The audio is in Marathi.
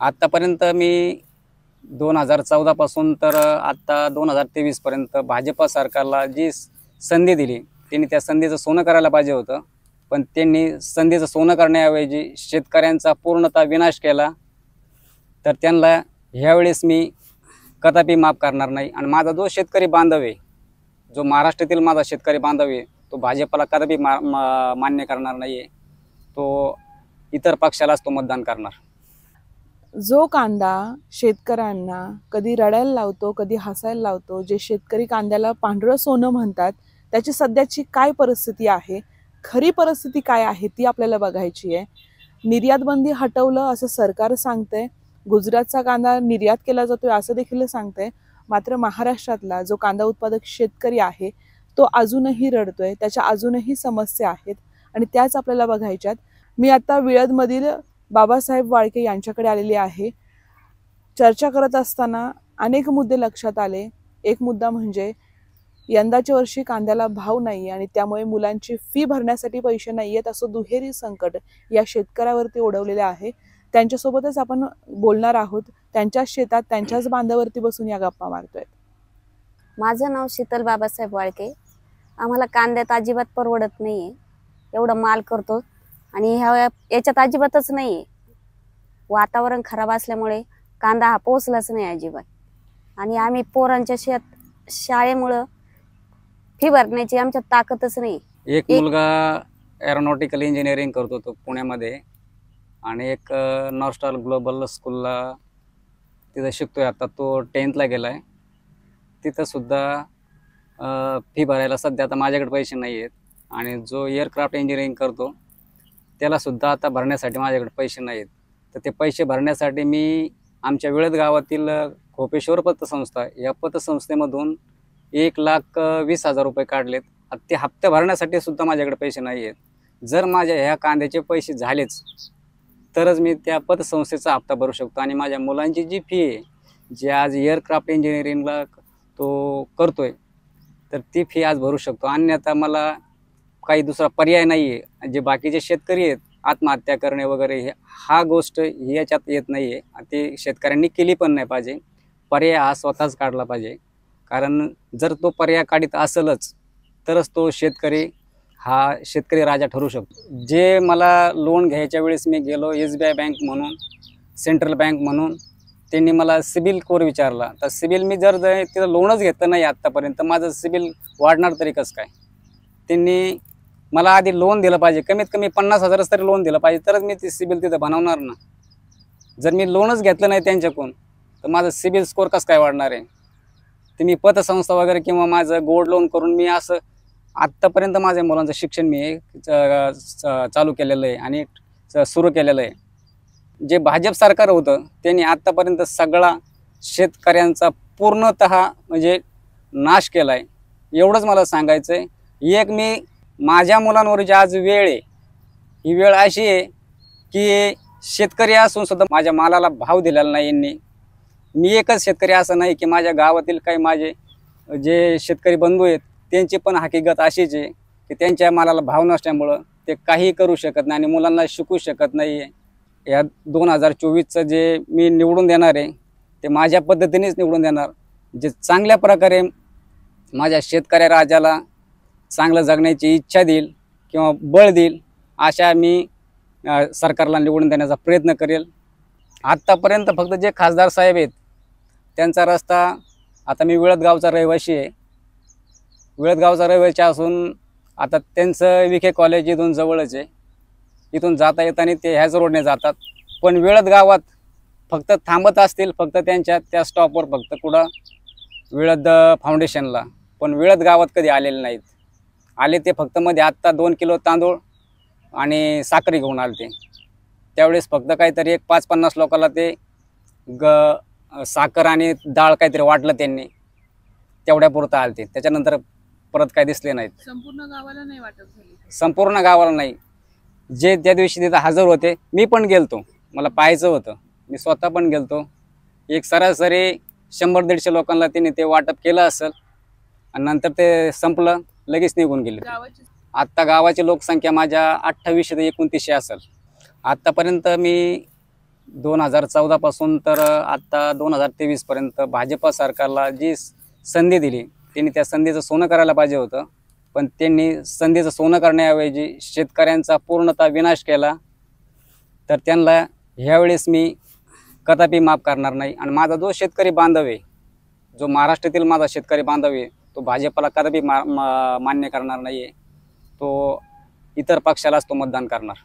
आत्तापर्यंत मी 2014 पासून तर आत्ता 2023 पर्यंत भाजप सरकारला जी संधी दिली त्यांनी त्या संधीचं सोनं करायला पाहिजे होतं, पण त्यांनी संधीचं सोनं करण्याऐवजी शेतकऱ्यांचा पूर्णतः विनाश केला. तर त्यांना ह्यावेळेस मी कदापि माफ करणार नाही. आणि माझा जो शेतकरी बांधव आहे, जो महाराष्ट्रातील माझा शेतकरी बांधव आहे, तो भाजपला कदापि मान्य करणार नाही आहे. तो इतर पक्षालाच तो मतदान करणार. जो कांदा शेतकऱ्यांना कधी रडायला लावतो, कधी हसायला लावतो, जे शेतकरी कांद्याला पांढरं सोनं म्हणतात, त्याची सध्याची काय परिस्थिती आहे, खरी परिस्थिती काय आहे ती आपल्याला बघायची आहे. निर्यात बंदी हटवलं असं सरकार सांगतंय, गुजरातचा कांदा निर्यात केला जातोय असं देखील सांगतंय. मात्र महाराष्ट्रातला जो कांदा उत्पादक शेतकरी आहे तो अजूनही रडतोय, त्याच्या अजूनही समस्या आहेत आणि त्याच आपल्याला बघायच्यात. मी आता विळदमधील बाबासाहेब वाळके यांच्याकडे आलेले आहे. चर्चा करत असताना अनेक मुद्दे लक्षात आले. एक मुद्दा म्हणजे यंदाच्या वर्षी कांद्याला भाव नाही आणि त्यामुळे मुलांची फी भरण्यासाठी पैसे नाही आहेत असं दुहेरी संकट या शेतकऱ्यावरती ओढवलेलं आहे. त्यांच्यासोबतच आपण बोलणार आहोत. त्यांच्याच शेतात त्यांच्याच बांधावरती बसून या गप्पा मारतोय. माझं नाव शीतल बाबासाहेब वाळके. आम्हाला कांद्यात अजिबात परवडत नाहीये. एवढं माल करतो आणि याच्यात अजिबातच नाहीये. वातावरण खराब असल्यामुळे कांदा हा पोचलाच नाही अजिबात. आणि आम्ही पोरांच्या शाळेमुळं फी भरण्याची आमच्यात ताकदच नाही. एक मुलगा एरोनॉटिकल इंजिनिअरिंग करतो तो पुण्यामध्ये, आणि एक नॉर्थ स्टार ग्लोबल स्कूलला तिथं शिकतोय. आता तो 10th ला गेला आहे. तिथं सुद्धा फी भरायला सध्या आता माझ्याकडे पैसे नाही आहेत. आणि जो एअरक्राफ्ट इंजिनिअरिंग करतो त्यालासुद्धा आता भरण्यासाठी माझ्याकडे पैसे नाहीत. तर ते पैसे भरण्यासाठी मी आमच्या विळद गावातील खोपेश्वर पतसंस्था या पतसंस्थेमधून 1,20,000 रुपये काढलेत. ते हप्ते भरण्यासाठी सुद्धा माझ्याकडे पैसे नाही आहेत. जर माझ्या ह्या कांद्याचे पैसे झालेच तरच मी त्या पतसंस्थेचा हप्ता भरू शकतो. आणि माझ्या मुलांची जी फी आहे, जी आज एअरक्राफ्ट इंजिनिअरिंगला तो करतोय, तर ती फी आज भरू शकतो. अन्यथा मला काही दुसरा पर्याय नाही आहे. जे बाकीचे शेतकरी आहेत आत्महत्या करणे वगैरे हा गोष्ट याच्यात येत नाही आहे. ते शेतकऱ्यांनी केली पण नाही पाहिजे. पर्याय हा स्वतःच काढला पाहिजे. कारण जर तो पर्याय काढीत असेलच तरच तो शेतकरी हा शेतकरी राजा ठरू शकतो. जे मला लोन घ्यायच्या वेळेस मी गेलो SBI बँक म्हणून, सेंट्रल बँक म्हणून, त्यांनी मला सिबिल स्कोअर विचारला. तर सिबिल मी जर तिथं लोनच घेतलं नाही आत्तापर्यंत, माझं सिबिल वाढणार तरी कसं काय? त्यांनी मला आधी लोन दिलं पाहिजे, कमीत कमी 50,000 तरी लोन दिलं पाहिजे, तरच मी ते सिबिल तिथं बनवणार ना. जर मी लोनच घेतलं नाही त्यांच्याकडून तर माझं सिबिल स्कोअर कसं काय वाढणार आहे? ते मी पतसंस्था वगैरे किंवा माझं गोल्ड लोन करून मी असं आत्तापर्यंत माझ्या मुलांचं शिक्षण मी चालू केलेलं आहे आणि सुरू केलेलं आहे. जे भाजप सरकार होतं त्यांनी आत्तापर्यंत सगळा शेतकऱ्यांचा पूर्णतः म्हणजे नाश केला आहे. एवढंच मला सांगायचं आहे. एक मी माझ्या मुलांवरची आज वेळ आहे, ही वेळ अशी आहे की शेतकरी असून सुद्धा माझ्या मालाला भाव दिलेला नाही यांनी. मी एकच शेतकरी असं नाही की माझ्या गावातील काही माझे जे शेतकरी बंधू आहेत त्यांची पण हकीकत अशीच आहे की त्यांच्या मालाला भाव नसल्यामुळं ते काही करू शकत नाही आणि मुलांना शिकू शकत नाही आहे. या 2024चं जे मी निवडून देणार आहे ते माझ्या पद्धतीनेच निवडून देणार, जे चांगल्या प्रकारे माझ्या शेतकरी राजाला चांगलं जगण्याची इच्छा देईल किंवा बळ देईल अशा मी सरकारला निवडून देण्याचा प्रयत्न करेल. आत्तापर्यंत फक्त जे खासदार साहेब आहेत त्यांचा रस्ता, आता मी विळदगावचा रहिवासी आहे, विळदगावचा रहिवासी असून आता त्यांचं विखे कॉलेज इथून जवळच आहे. इथून जाता येताना ते ह्याच रोडने जातात. पण विळद गावात फक्त थांबत असतील फक्त त्यांच्या त्या स्टॉपवर, फक्त कुठं विळद फाउंडेशनला, पण विळद गावात कधी आलेले नाहीत. आले ते फक्त मध्ये आत्ता 2 किलो तांदूळ आणि साखरी घेऊन आले ते. त्यावेळेस फक्त काहीतरी एक 5-50 लोकांना ते साखर आणि डाळ काहीतरी वाटलं त्यांनी, तेवढ्यापुरतं आले ते. त्याच्यानंतर परत काय दिसले नाहीत. संपूर्ण गावाला नाही वाटप झाली. संपूर्ण गावाला नाही. जे त्या दिवशी तिथं हजर होते, मी पण गेलतो, मला पाहायचं होतं, मी स्वतः पण गेलतो. एक सरासरी 100-150 लोकांना त्यांनी ते वाटप केलं असेल आणि नंतर ते संपलं, लगेच निघून गेले. आत्ता गावाची लोकसंख्या माझ्या 2800 ते 2900 असेल. आत्तापर्यंत मी 2014 पासून तर आत्ता 2023 पर्यंत भाजप सरकारला जी संधी दिली त्यांनी त्या संधीचं सोनं करायला पाहिजे होतं, पण त्यांनी संधीचं सोनं करण्याऐवजी शेतकऱ्यांचा पूर्णतः विनाश केला. तर त्यांना ह्यावेळेस मी कदापि माफ करणार नाही. आणि माझा जो शेतकरी बांधव आहे, जो महाराष्ट्रातील माझा शेतकरी बांधव आहे, तो भाजपला कदापि मान्य करणार नाही आहे. तो इतर पक्षालाच तो मतदान करणार.